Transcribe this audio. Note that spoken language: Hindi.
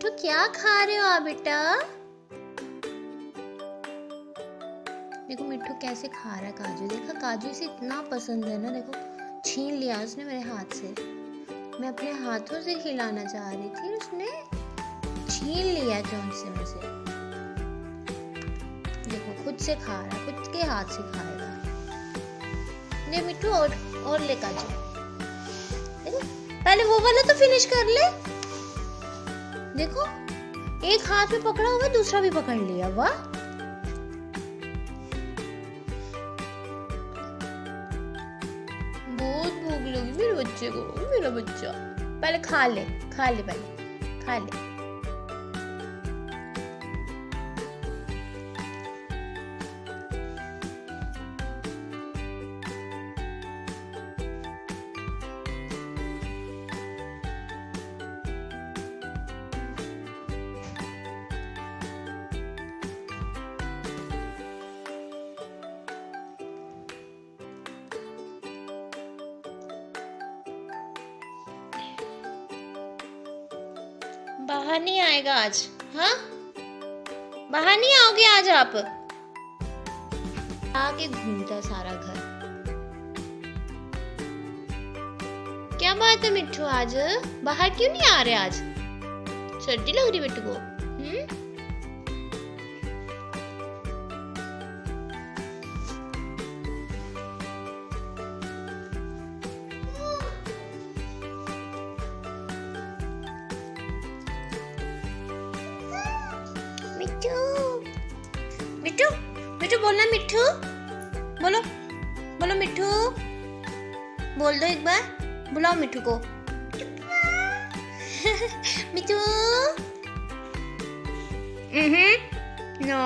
मिट्टू क्या खा रहे हो आप बेटा? देखो मिट्टू कैसे खा रहा है काजू। देखा काजू इसे इतना पसंद है ना। देखो छीन लिया उसने मेरे हाथ से। मैं अपने हाथों से खिलाना चाह रही थी, उसने छीन लिया चोंच से मुझे। देखो खुद से खा रहा है, खुद के हाथ से खाएगा। ले मिट्टू और ले काजू। देखो पहले वो वाला तो फिनिश कर ले। देखो एक हाथ में पकड़ा हुआ, दूसरा भी पकड़ लिया। वाह बहुत भूख लगी मेरे बच्चे को। मेरा बच्चा पहले खा ले पहले खा ले। बाहर नहीं आएगा आज? हाँ बाहर नहीं आओगे आज आप? आके घूमता सारा घर। क्या बात है मिट्टू, आज बाहर क्यों नहीं आ रहे? आज सर्दी लग रही मिट्टू को? मिट्टू मिट्टू मिट्टू बोलना। मिट्टू बोलो बोलो। मिट्टू बोल दो एक बार। बुलाओ मिट्टू को। मिट्टू नो